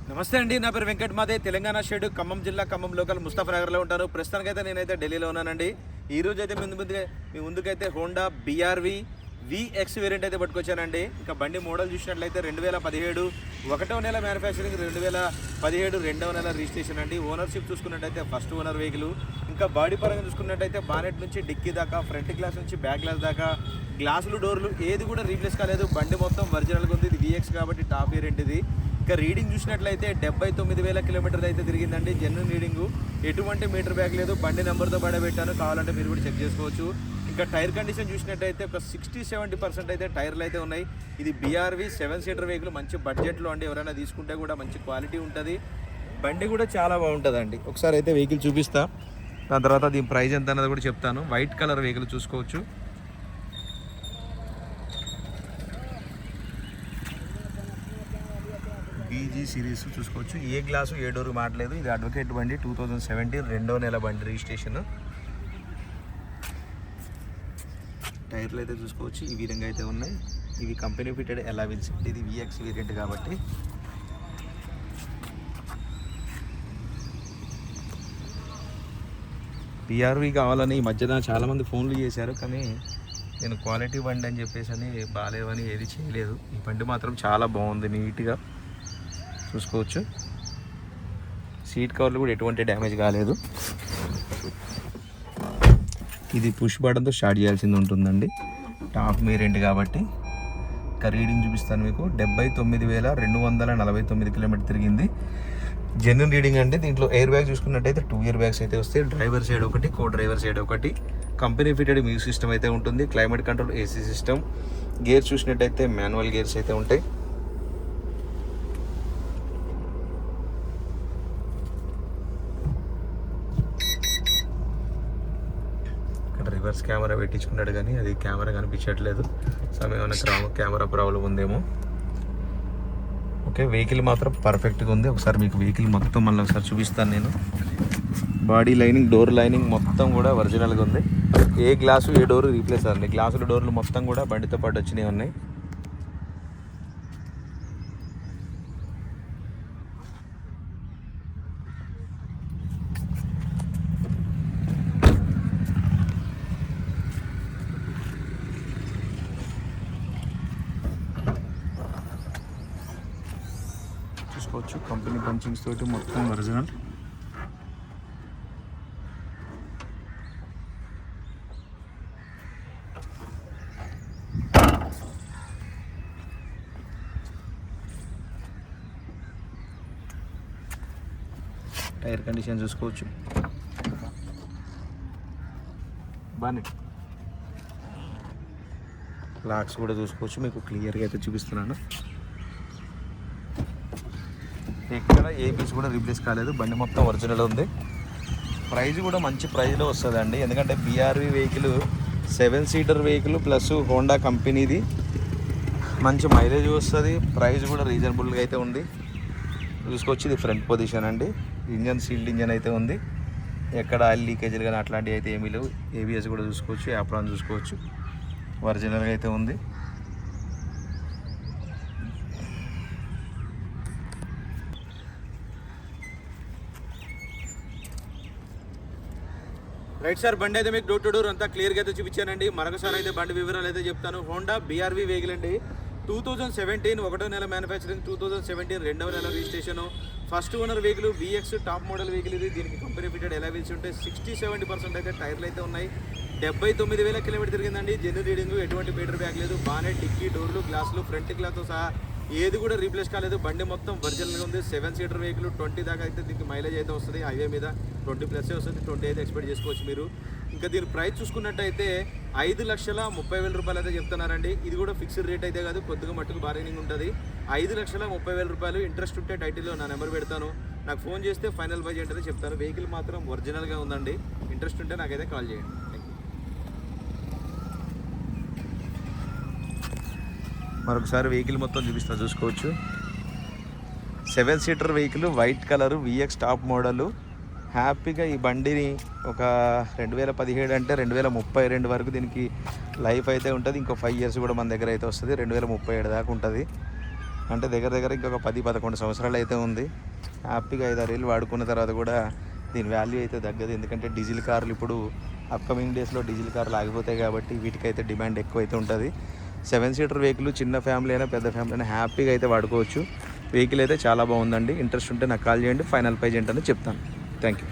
నమస్తే అండి, నా పేరు వెంకట్ మాదే. తెలంగాణ స్టేట్ ఖమ్మం జిల్లా ఖమ్మం లోకల్ ముస్తాఫనగర్లో ఉంటాను. ప్రస్తుతానికైతే నేనైతే ఢిల్లీలో ఉన్నానండి. ఈ రోజు అయితే మీ ముందుకైతే హోండా BRV VX వేరియంట్ అయితే పట్టుకొచ్చానండి. ఇంకా బండి మోడల్ చూసినట్లయితే 2017 1వ నెల మ్యానుఫ్యాక్చరింగ్, 2017 2వ నెల రిజిస్ట్రేషన్ అండి. ఓనర్షిప్ చూసుకున్నట్టయితే ఫస్ట్ ఓనర్ వెహికల్. ఇంకా బాడీ పరంగా చూసుకున్నట్టయితే బానెట్ నుంచి డిక్కీ దాకా, ఫ్రంట్ గ్లాస్ నుంచి బ్యాక్ గ్లాస్ దాకా, గ్లాసులు డోర్లు ఏది కూడా రీప్లేస్ కాలేదు. బండి మొత్తం ఒరిజినల్గా ఉంది. ఇది VX కాబట్టి టాప్ వేరియంట్ ఇది. ఇంకా రీడింగ్ చూసినట్లయితే 79,000 కిలోమీటర్లు అయితే తిరిగిందండి. జెన్యున్ రీడింగు, ఎటువంటి మీటర్ బ్యాక్ లేదు. బండి నెంబర్తో పడబెట్టాను, కావాలంటే మీరు కూడా చెక్ చేసుకోవచ్చు. ఇంకా టైర్ కండిషన్ చూసినట్టయితే ఒక 60-70% అయితే టైర్లు అయితే ఉన్నాయి. ఇది BRV 7 సీటర్ వెహికల్, మంచి బడ్జెట్లో అండి. ఎవరైనా తీసుకుంటే కూడా మంచి క్వాలిటీ ఉంటుంది. బండి కూడా చాలా బాగుంటుందండి. ఒకసారి అయితే వెహికల్ చూపిస్తా, దాని తర్వాత దీని ప్రైస్ ఎంత అన్నది కూడా చెప్తాను. వైట్ కలర్ వెహికల్ చూసుకోవచ్చు. BG సిరీస్ చూసుకోవచ్చు. ఏ గ్లాసు ఏ డోర్ మాట్లేదు. ఇది అడ్వకేట్ బండి, 2017 2వ నెల బండి రిజిస్ట్రేషన్. టైర్లు అయితే చూసుకోవచ్చు, ఈ విధంగా అయితే ఉన్నాయి. ఇవి కంపెనీ ఫిటెడ్ ఎలావిల్స్. ఇది VX వేరియంట్ కాబట్టి. BRV కావాలని ఈ మధ్యన చాలామంది ఫోన్లు చేశారు, కానీ నేను క్వాలిటీ బండి అని చెప్పేసి అని బాగాలేవని ఏది చేయలేదు. ఈ బండి మాత్రం చాలా బాగుంది, నీట్గా చూసుకోవచ్చు. సీట్ కవర్లు కూడా ఎటువంటి డ్యామేజ్ కాలేదు. ఇది పుష్ బటన్తో స్టార్ట్ చేయాల్సింది ఉంటుందండి. టాప్ వేరియంట్ కాబట్టి. ఇంకా రీడింగ్ చూపిస్తాను మీకు. 79,249 కిలోమీటర్ తిరిగింది. జెన్యున్ రీడింగ్ అంటే దీంట్లో ఎయిర్ బ్యాగ్ చూసుకున్నట్టయితే 2 ఇయర్ బ్యాగ్స్ అయితే వస్తాయి. డ్రైవర్ సైడ్ ఒకటి, కో డ్రైవర్ సైడ్ ఒకటి. కంపెనీ ఫిటెడ్ మ్యూజిక్ సిస్టమ్ అయితే ఉంటుంది. Climate control AC system. Gears చూసినట్టయితే మాన్యువల్ గేర్స్ అయితే ఉంటాయి. రివర్స్ కెమెరా పెట్టించుకున్నాడు, కానీ అది కెమెరా కనిపించట్లేదు. సమయం కెమెరా ప్రాబ్లం ఉందేమో. ఓకే, వెహికల్ మాత్రం పర్ఫెక్ట్గా ఉంది. ఒకసారి మీకు వెహికల్ మొత్తం మళ్ళీ ఒకసారి చూపిస్తాను నేను. బాడీ లైనింగ్, డోర్ లైనింగ్ మొత్తం కూడా ఒరిజినల్గా ఉంది. ఏ గ్లాసు ఏ డోరు రీప్లేస్ అవ్వండి. గ్లాసుల డోర్లు మొత్తం కూడా బండితో పాటు వచ్చినవి ఉన్నాయి. చూసుకోవచ్చు, కంపెనీ పంచింగ్స్ తోటి మొత్తం ఒరిజినల్. టైర్ కండిషన్ చూసుకోవచ్చు. బాగానే లాక్స్ కూడా చూసుకోవచ్చు. మీకు క్లియర్గా అయితే చూపిస్తున్నాను. ఎక్కడ ఏ పీస్ కూడా రీప్లేస్ కాలేదు. బండి మొత్తం ఒరిజినల్ ఉంది. ప్రైస్ కూడా మంచి ప్రైస్లో వస్తుందండి. ఎందుకంటే BRV vehicle 7 seater vehicle plus Honda కంపెనీది, మంచి మైలేజ్ వస్తుంది. ప్రైస్ కూడా రీజనబుల్గా అయితే ఉంది. చూసుకోవచ్చు, ఇది ఫ్రంట్ పొజిషన్ అండి. ఇంజన్ సీల్డ్ ఇంజన్ అయితే ఉంది. ఎక్కడ ఆయిల్ లీకేజీలు కానీ అట్లాంటివి అయితే ఏమీ లేవు. ABS కూడా చూసుకోవచ్చు, యాప్రాన్ చూసుకోవచ్చు. ఒరిజినల్గా అయితే ఉంది. రైట్ సార్, బండి అయితే మీకు డోర్ టు డోర్ అంతా క్లియర్గా అయితే చూపించానండి. మరొకసారి అయితే బండి వివరాలు అయితే చెప్తాను. హోండా BRV వెహికల్ అండి. 2017 1వ నెల మ్యానుఫ్యాక్చరింగ్, 2017 2వ నెల registration. First owner vehicle, VX top model vehicle ఇది. దీనికి కంపెనీ ఫిటెడ్ ఎలావిల్స్ ఉంటాయి. 60-70% అయితే టైర్లు అయితే ఉన్నాయి. 79,000 కిలోమీటర్ తిరిగిందండి. జెన్యున్ రీడింగ్, ఎటువంటి మీటర్ బ్యాక్ లేదు. బానెట్, డిక్కీ, డోర్లు, గ్లాసులు, ఫ్రంట్ గ్లాస్తో సహా ఏది కూడా రీప్లేస్ కాలేదు. బండి మొత్తం ఒరిజినల్గా ఉంది. 7 సీటర్ వెహికల్, 20 దాకా అయితే దీనికి మైలేజ్ అయితే వస్తుంది. హైవే మీద 20+ వస్తుంది. 20 అయితే ఎక్స్పెక్ట్ చేసుకోవచ్చు మీరు. ఇంకా దీని ప్రైస్ చూసుకున్నట్టయితే 5,30,000 రూపాయలు అయితే చెప్తున్నారండి. ఇది కూడా ఫిక్స్డ్ రేట్ అయితే కాదు, కొద్దిగా మట్టుకు బార్గెనింగ్ ఉంటుంది. 5,30,000 రూపాయలు. ఇంట్రెస్ట్ ఉంటే టైటిల్లో నా నెంబర్ పెడతాను, నాకు ఫోన్ చేస్తే ఫైనల్ బడ్జెట్ అయితే చెప్తాను. వెహికల్ మాత్రం ఒరిజినల్గా ఉందండి. ఇంట్రెస్ట్ ఉంటే నాకైతే కాల్ చేయండి. మరొకసారి వెహికల్ మొత్తం చూపిస్తా, చూసుకోవచ్చు. 7 seater vehicle, white colour, VX top model. హ్యాపీగా ఈ బండిని ఒక 2017 అంటే 2032 వరకు దీనికి లైఫ్ అయితే ఉంటుంది. ఇంకో 5 ఇయర్స్ కూడా మన దగ్గర అయితే వస్తుంది. 2037 దాకా ఉంటుంది. అంటే దగ్గర దగ్గర ఇంకొక 10-11 సంవత్సరాలు అయితే ఉంది. హ్యాపీగా 5-6 ఏళ్ళు వాడుకున్న తర్వాత కూడా దీని వాల్యూ అయితే తగ్గదు. ఎందుకంటే డీజిల్ కార్లు ఇప్పుడు అప్కమింగ్ డేస్లో డీజిల్ కార్లు ఆగిపోతాయి కాబట్టి వీటికైతే డిమాండ్ ఎక్కువ అయితే ఉంటుంది. 7 సీటర్ వెహికల్ చిన్న ఫ్యామిలీ అయినా పెద్ద ఫ్యామిలీ అయినా హ్యాపీగా అయితే వాడుకోవచ్చు. వెహికల్ అయితే చాలా బాగుందండి. ఇంట్రెస్ట్ ఉంటే నాకు కాల్ చేయండి, ఫైనల్ ప్రైజ్ ఏంటని చెప్తాను. Thank you.